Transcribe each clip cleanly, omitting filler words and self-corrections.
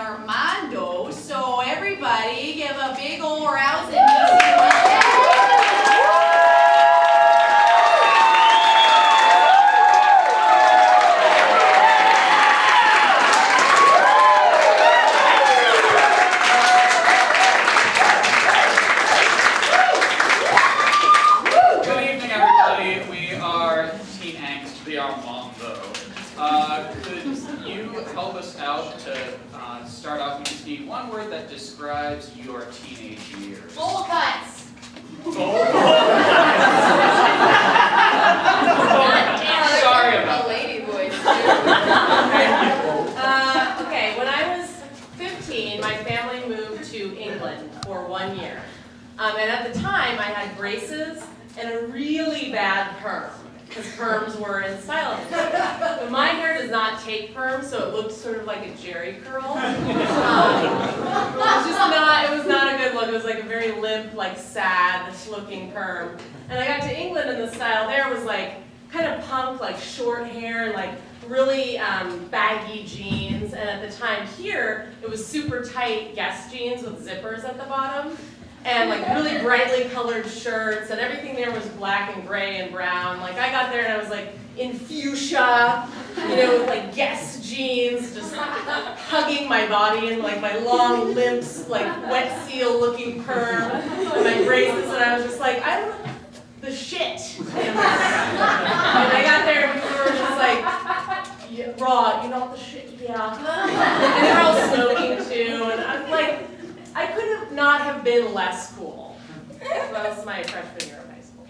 Armando, so everybody give a big old rouse and Armando. Could you help us out to start off? We just need one word that describes your teenage years. bowl cuts. Sorry about a lady voice too. Okay, when I was 15, my family moved to England for 1 year. And at the time, I had braces and a really bad perm, because perms were in style. But my hair does not take perms, so it looked sort of like a Jerry curl. It was not a good look. It was like a very limp, like sad looking perm. And I got to England and the style there was like kind of punk, like short hair, like really baggy jeans. And at the time here, it was super tight Guess jeans with zippers at the bottom. And like really brightly colored shirts, and everything there was black and gray and brown. Like I got there and I was like in fuchsia, you know, with like Guess jeans, just hugging my body and like my long limps, like wet seal looking perm, and my braces, and I was just like, I'm the shit. And I got there and people were just like, yeah, Raw, you know the shit, yeah. And they're all smoking too, and I'm like, I could not have been less cool. That was my freshman year of high school.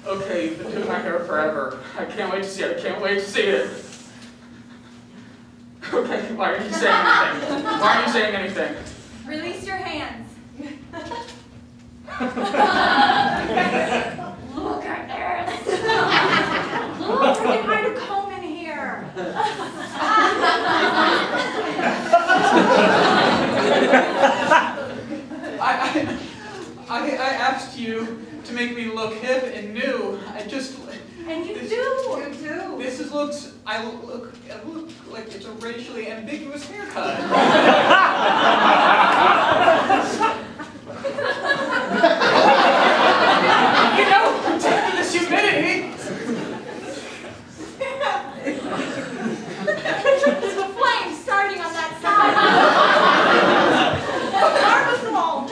Okay, you've been doing my hair forever. I can't wait to see it. I can't wait to see it. Okay, why aren't you saying anything? Why aren't you saying anything? Release your hands. Look at this. Look, I can hide a comb in here. I asked you to make me look hip and new. And you do. You do. I look like it's a racially ambiguous haircut. You know, taking this humidity. There's a flame starting on that side. Armstrong.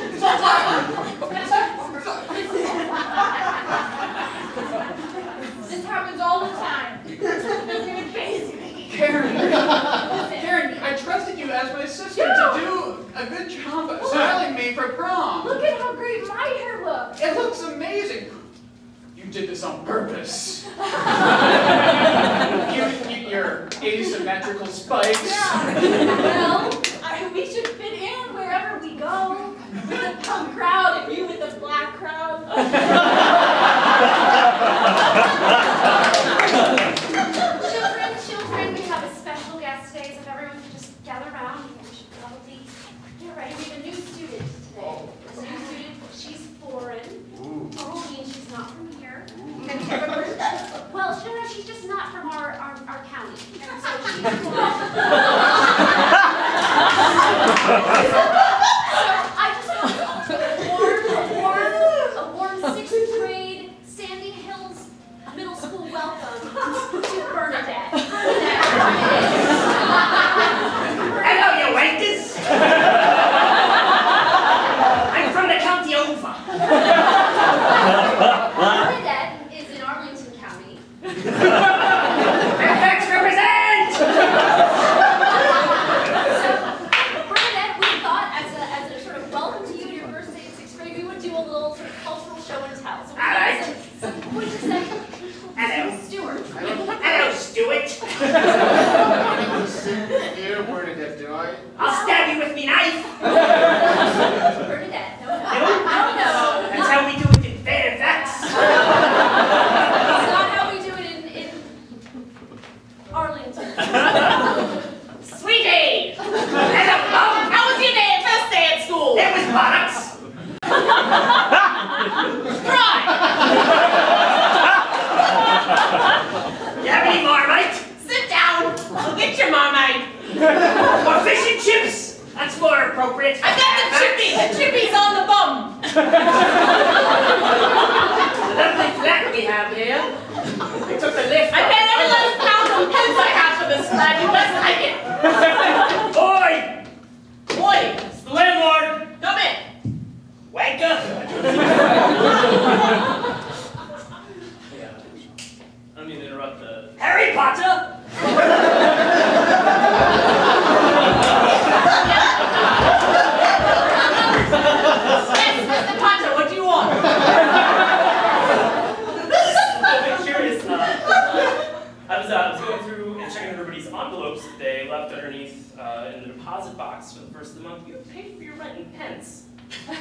This happens all the time. Doesn't even faze me. Karen, I trusted you as my sister to do a good job of styling me for prom. Look at how great my hair looks. It looks amazing. You did this on purpose. Your asymmetrical spikes. Yeah. Well, we should fit in wherever we go. With the punk crowd and you with the black crowd. Children, we have a special guest today, so if everyone could just gather around, we should probably get ready. We have a new student today. A new student, she's foreign. Oh, means she's not from here. Well, she's just not from our county. And so she's I just want a warm 6th grade Sandy Hills Middle School welcome to Bernadette. Hello, you waiters! I'm from the county over. Bernadette is in Arlington County. Fairfax represent! So, Bernadette, we thought as a sort of welcome to you in your first day in 6th grade, we would do a little sort of cultural show and tell. So we have some quizzes that Hello. Stuart. Hello, Stuart. Here, Bernadette, do I? I'll stab you with me knife. Bernadette, no. That's how we do it in Fairfax. That's not how we do it in Arlington. Sweetie! Hello, Mom. How was your day, first day at school? It was bollocks. Right. You have any more, mate? Sit appropriate. I got the chippy! The chippy's on the bum! The lovely flat we have here. We took the lift. I paid every last pound of pence I have for this flat. You best like it! Boy! Boy! It's the landlord! Come in! Wanker! Yeah. I don't mean to interrupt the... Harry Potter! Yes, Mr. Potter, what do you want? I'm curious. I was going through and checking everybody's envelopes that they left underneath in the deposit box for the first of the month. You paid for your rent in pence.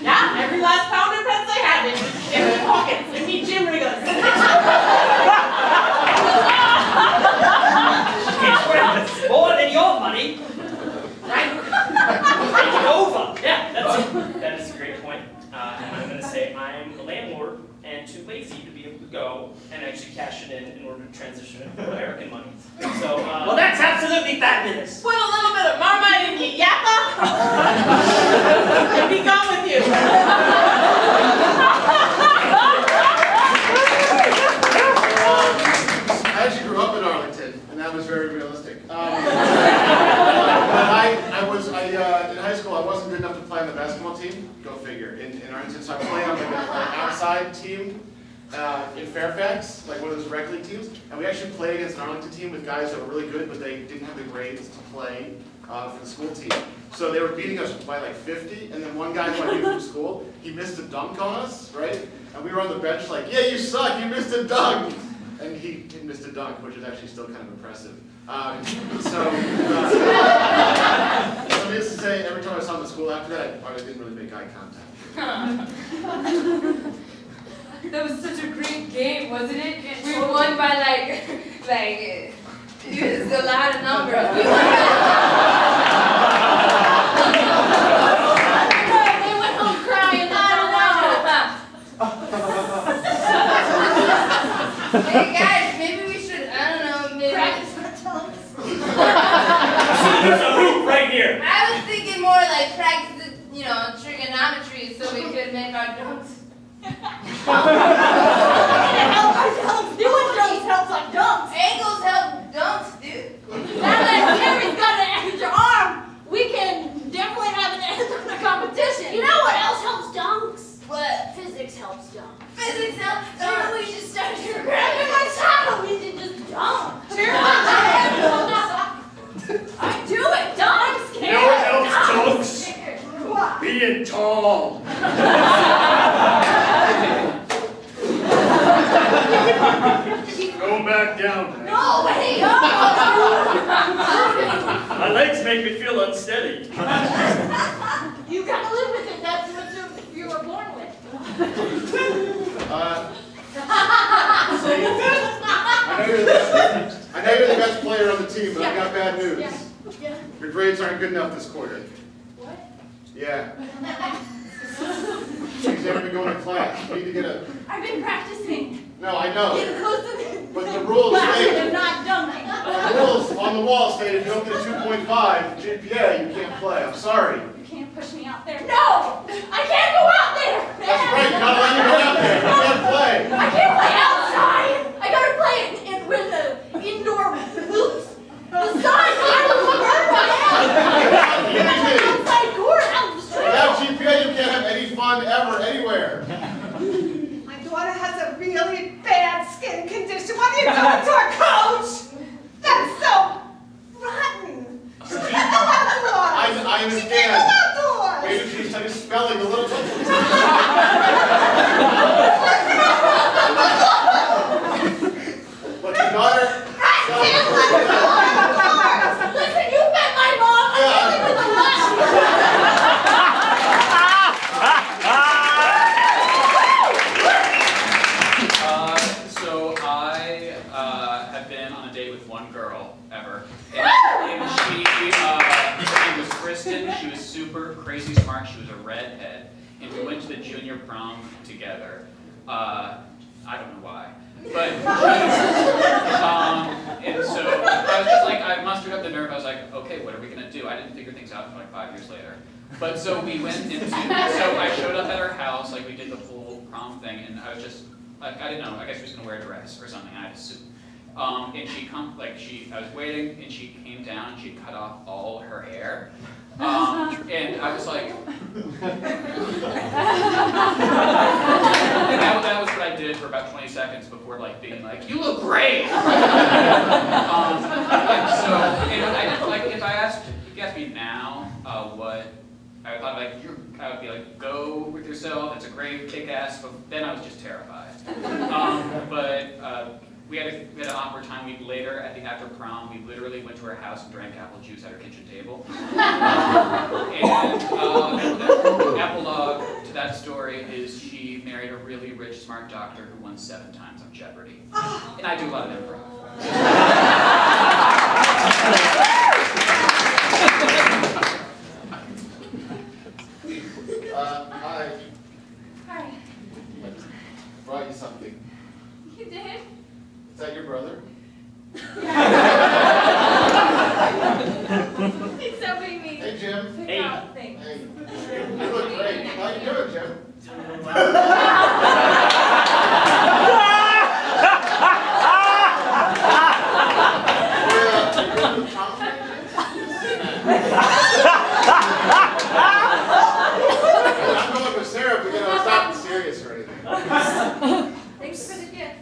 Yeah, every last pound of pence I have in my pockets. I need gym riggers. It's more than your money. Right? Take it over. Yeah, that is a great point. And I'm going to say I'm a landlord and too lazy to be able to go and actually cash it in order to transition it to American money. So, Well, that's absolutely fabulous. Put a little bit of Marmite in your yappa and be gone with you. I actually grew up in Arlington, and that was very realistic. But in high school, I wasn't good enough to play on the basketball team. Go figure. In Arlington, so I played on like an outside team in Fairfax, like one of those rec league teams. And we actually played against an Arlington team with guys that were really good, but they didn't have the grades to play for the school team. So they were beating us by like 50, and then one guy who I knew from school, he missed a dunk on us, right? And we were on the bench like, yeah, you suck, you missed a dunk. And he missed a dunk, which is actually still kind of impressive. Needless to say, every time I saw him at school after that, I didn't really make eye contact. That was such a great game, wasn't it? We won by like it was a lot of numbers. We won they went home crying. Hey guys, maybe we should, I don't know, maybe practice our tongues. there's a hoop right here. I was thinking more like practice, trigonometry so we could make our dunks. Doing dunks helps like dunks. Ankles help dunks, dude. Now that Gary's got an extra arm, we can definitely have an extra competition. You know what else helps dunks? What? Physics helps dunks. Physics helps dunks. Maybe we should start your Grabbing my tackle, we can just dunk. Cheer my I do it, dunks. You know what helps dunks? Being tall. Go back down. No, wait, no. My legs make me feel unsteady. You gotta live with it. That's what you were born with. I know you're the best player on the team, but I've got bad news. Yeah. Your grades aren't good enough this quarter. What? Yeah. You've never been going to class. You need to get a... I've been practicing. No, I know. Getting close to the But the rules class say... and not dunking. The rules on the wall state if you don't get a 2.5 GPA, you can't play. I'm sorry. You can't push me out there. No! I can't go out there! That's right. You're not allowed to go out there. You can't play. I can't play outside! I gotta play with the indoor hoops. The sun! I will burn my head! Outside court, out the street! Without GPA, you can't have any fun ever, anywhere. My daughter has a really bad skin condition. What are you doing to her, coach? That's so rotten. She can't go outdoors. I She understand. can't go outdoors. Maybe she studied spelling a little bit. But your daughter... I can't let her go outdoors. Listen, you met my mom! I'm living with the last So I have been on a date with one girl ever, and she was Kristen. She was super crazy smart. She was a redhead, and we went to the junior prom together. I don't know why, but and so I was just like, I mustered up the nerve. I was like, okay, what are we gonna do? I didn't figure things out until like 5 years later. But so we went into, so I showed up at her house, like we did the whole prom thing, and I was just, like, I didn't know, I guess she was gonna wear a dress or something, I had a suit. And she I was waiting, and she came down, and she cut off all her hair. And I was like, and that was what I did for about 20 seconds before like being like, you look great! And so, and I didn't, like, if you asked me now, what, I thought like, I would be like, go with yourself, it's a great kick-ass, but then I was just terrified. We had an awkward time. Later, I think after prom, we literally went to her house and drank apple juice at her kitchen table. And epilogue to that story is she married a really rich, smart doctor who won 7 times on Jeopardy. And I do a lot of improv. Hi. Hi. I brought you something. You did? Is that your brother? It's so big me. Hey, Jim. Hey. Thanks. Hey. You look great. How you doing, Jim? I'm going with Sarah, but it's not serious or anything. Thanks for the gift.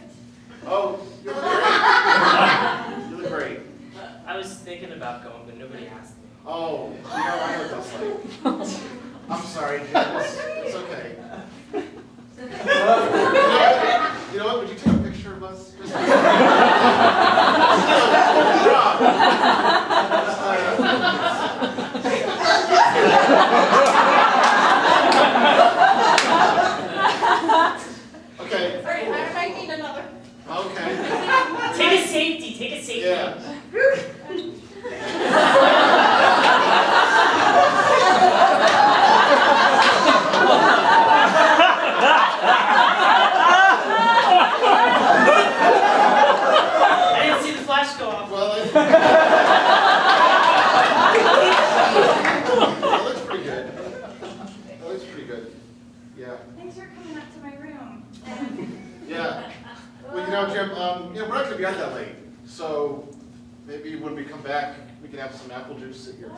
Oh, you look great. You look great. I was thinking about going, but nobody asked me. Oh, I know what that's like. I'm sorry, Jim. It's okay. You know what? Would you take a picture of us? Just okay. Sorry, I might need another. Okay. Take a safety, take a safety. Yeah. I didn't see the flash go off. Well, that looks pretty good. That looks pretty good. Yeah. Thanks for coming up to my room. Yeah. Well, Jim, we're not gonna be out that late, so maybe when we come back, we can have some apple juice at your.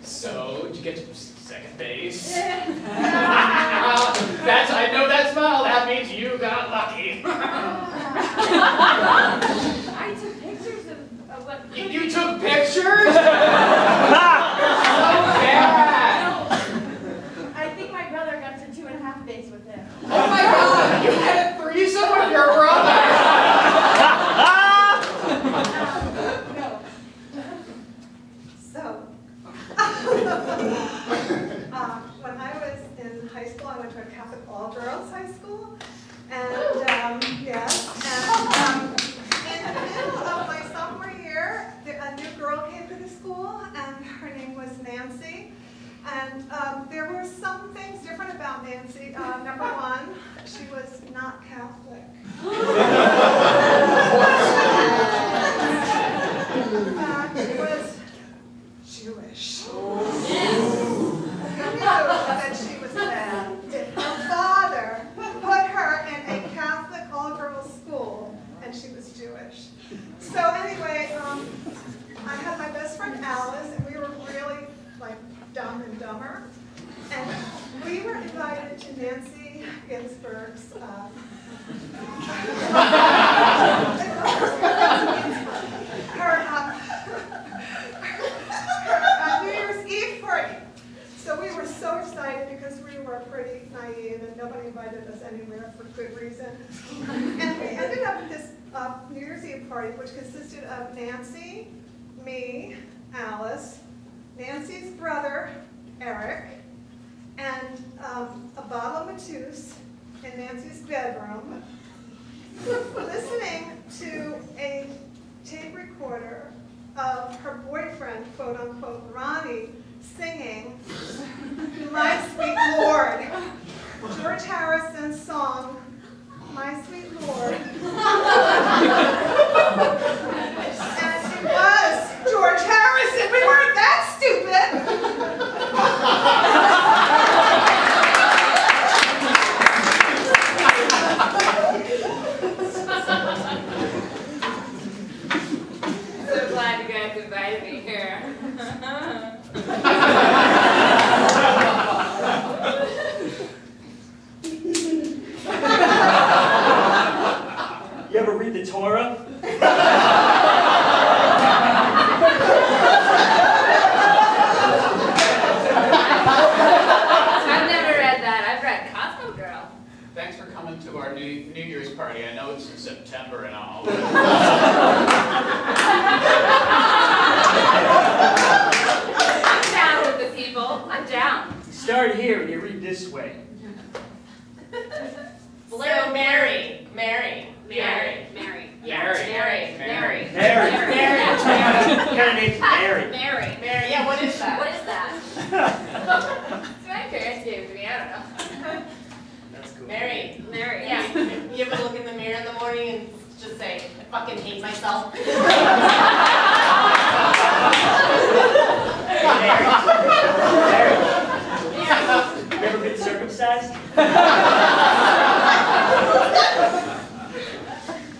So, did you get to second base? I know that smell, that means you got lucky. I took pictures of what. You took pictures? I think my brother got to 2.5 days with him. Oh my God! You had a threesome with your brother! No. So, when I was in high school, I went to a Catholic all-girls high school, and yes, and in the middle of my sophomore year, a new girl came to the school, and her name was Nancy, and there were some things different about Nancy. Number one, she was not Catholic. She was Jewish. Who knew that she was bad? Her father put her in a Catholic all-girls school, and she was Jewish. So anyway, I had my best friend Alice, and we were really like Dumb and Dumber, and we were invited to Nancy Ginsburg's her New Year's Eve party. So we were so excited because we were pretty naive and nobody invited us anywhere for good reason. And we ended up at this New Year's Eve party, which consisted of Nancy, me, Alice, Nancy's brother, Eric, and a bottle of Matus in Nancy's bedroom, listening to a tape recorder of her boyfriend, quote unquote, Ronnie, singing My Sweet Lord, George Harrison's song, My Sweet Lord. And it was George Harrison. We weren't that stupid. You ever read the Torah? I've never read that. I've read Cosmo Girl. Thanks for coming to our New Year's party. I know it's in September and all. I'm down with the people. I'm down. You start here and you read this way. So Mary. Yeah. Mary. Mary. Mary. What kind of name's Mary? Mary. Yeah, what is that? What is that? It's my parents gave it to me. I don't know. That's cool. Mary. Yeah. You ever look in the mirror in the morning and just say, I fucking hate myself? Mary. You ever been circumcised?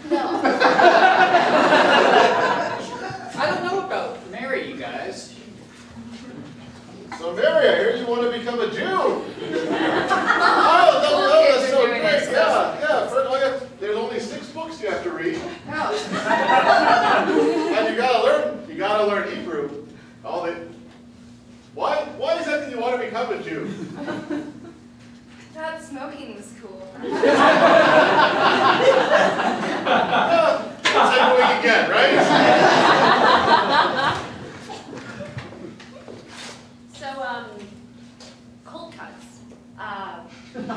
No. I don't know about Mary, you guys. So Mary, I hear you want to become a Jew. Oh, that's so great. Yeah. There's only 6 books you have to read. Oh. And you gotta learn Hebrew. Why is that you want to become a Jew? Thought smoking was cool. That's like what we can get, right? So, cold cuts. So when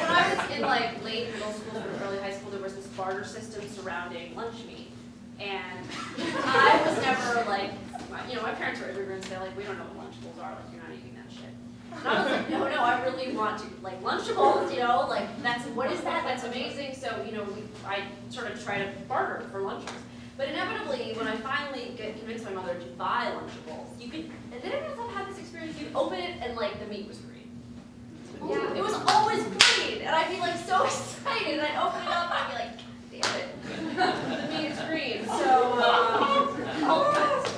I was in like late middle school or early high school, there was this barter system surrounding lunch meat. And I was never like, my parents were immigrants, they're like, we don't know what Lunchables are, like, you're not eating that shit. And I was like, no, I really want to, like, Lunchables, like, what is that? That's amazing. So, I sort of try to barter for Lunchables. But inevitably, when I finally convinced my mother to buy Lunchables, and did anyone else have this experience? You'd open it and, like, the meat was green. Yeah, it was always green, and I'd be, like, so excited, and I'd open it up, and I'd be like, damn it, the meat is green. So, cold cuts.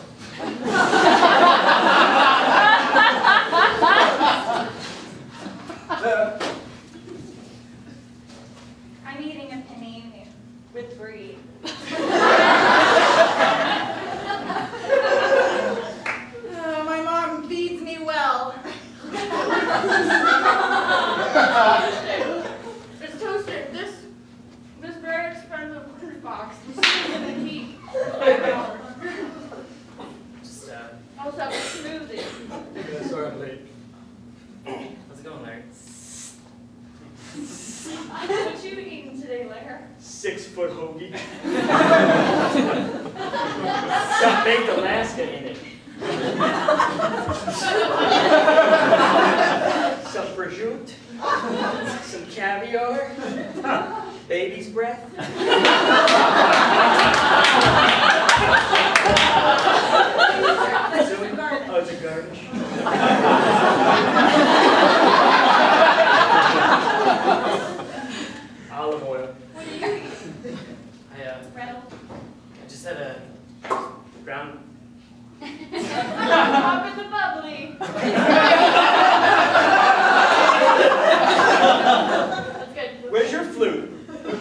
I'm eating a panini with brie. My mom feeds me well. It's toasted. This very expensive lunch box is in the heat for 5 hours. Just, Also have a smoothie. yeah, sorry I'm late. How's it going, Larry? What you eating today, Larry? 6-foot hoagie. Got baked Alaska in it. Some prosciutto. Some caviar. Baby's breath. Oh, it's a garnish. Olive oil. What are you eating? I Rattle? just had a brown. Pop in the bubbly. That's good. Where's your flute? I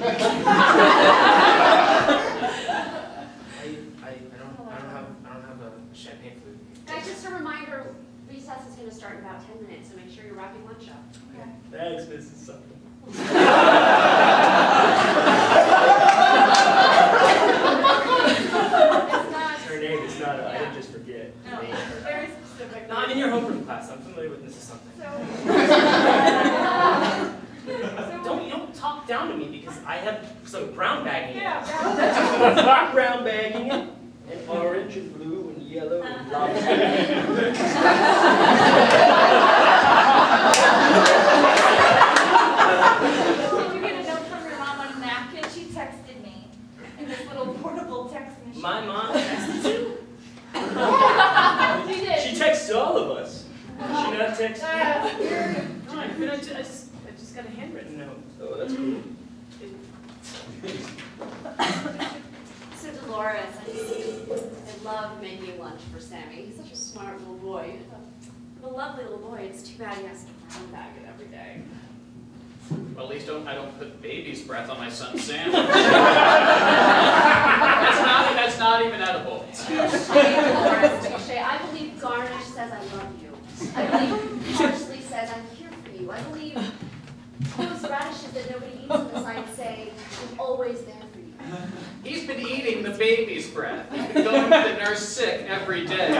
don't have a champagne flute. Guys, just a reminder, recess is going to start in about 10 minutes, so make sure you're wrapping lunch up. Okay. Thanks, Mrs. Sutton. It's her name. It's not. I didn't just forget. No, very specific. No, I'm in your homeroom class. I'm familiar with Mrs. Something. You don't talk down to me because I have some brown bagging. Yeah, Hot brown bagging it, and orange and blue and yellow and lobster. Did you get a note from your mom on a napkin? She texted me in this little portable text machine. My mom texted you. She did. She texts all of us. Did she not text you? I just got a handwritten note. Oh, that's cool. So Dolores, I love making lunch for Sammy. He's such a smart little boy. I love lovely little boy. It's too bad he has to brown bag it every day. Well, at least I don't put baby's breath on my son's sandwich. That's not even edible. Touche, Dolores, touche. I believe garnish says I love you. I believe parsley says I'm here for you. I believe those radishes that nobody eats on the side say I'm always there for you. He's been eating the baby's breath. He's been going to the nurse sick every day.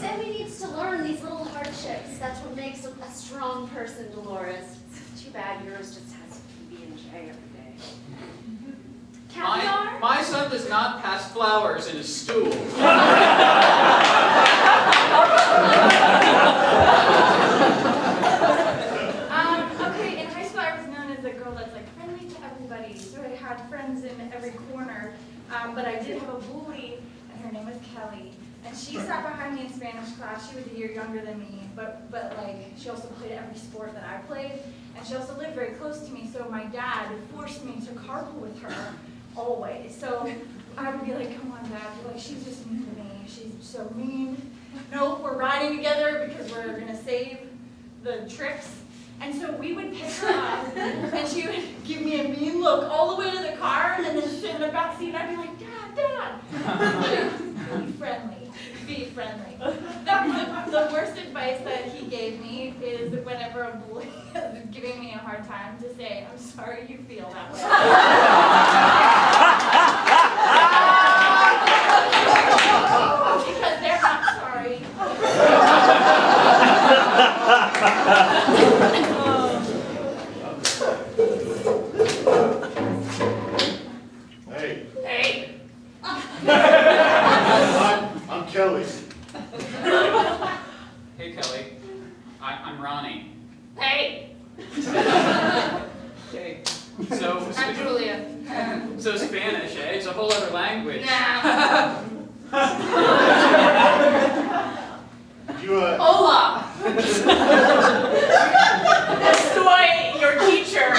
Sammy needs to learn these little hardships. That's what makes a strong person, Dolores. It's too bad yours just has PB&J every day. Caviar? My son does not pass flowers in his stool. Okay, in high school I was known as a girl that's like friendly to everybody, so I had friends in every corner, but I did have a bully, and her name was Kelly, and she sat behind me in Spanish class. She was a year younger than me, but like she also played every sport that I played, and she also lived very close to me, so my dad forced me to carpool with her always. So I would be like, come on, Dad, like she's just mean to me. She's so mean. Nope, we're riding together because we're gonna save the trips. And so we would pick her up, and she would give me a mean look all the way to the car, and then sit in the back seat, and I'd be like, Dad, be friendly, be friendly. The worst advice that he gave me is whenever a bully is giving me a hard time to say, I'm sorry you feel that way. Because they're not sorry. Hey. Hey. I'm Kelly. Hey, Kelly. I'm Ronnie. Hey. Okay. So, I'm Julia. so Spanish, eh? It's a whole other language. Nah. You, Hola. Estoy your teacher.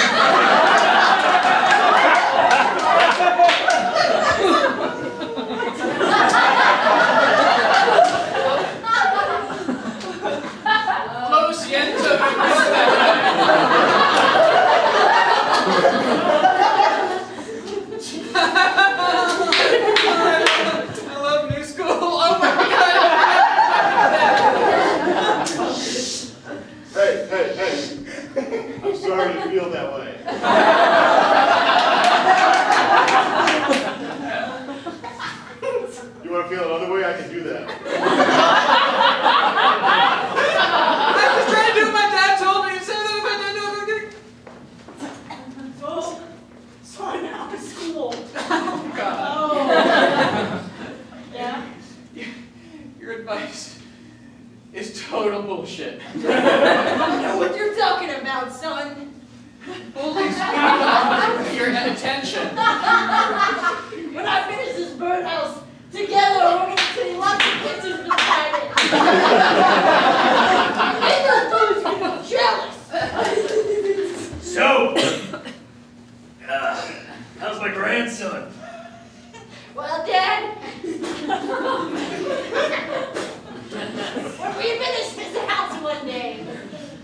Lo siento. I love new school. Oh my God. hey. I'm sorry you feel that way. You want to feel another way? I can do that. I was trying to do what my dad told me. He said that if I didn't do it, So I'm out of school. oh God. Yeah? Your advice is total bullshit. I know what you're talking about, son. Bullies feed off your attention. When I finish this birdhouse, together we're going to see lots of pictures beside it. Make those boys get jealous. So, how's my grandson? Well, Dad, when we finish this house one day,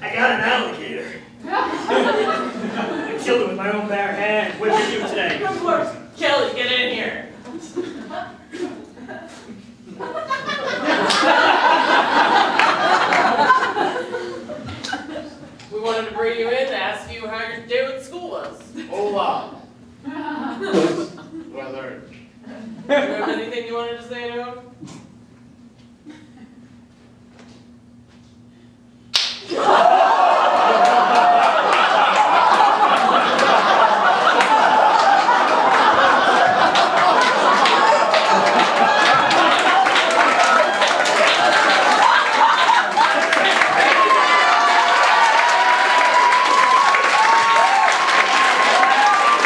I got an alligator. I killed it with my own bare hand. What did you do today? Good work. Kelly, get in.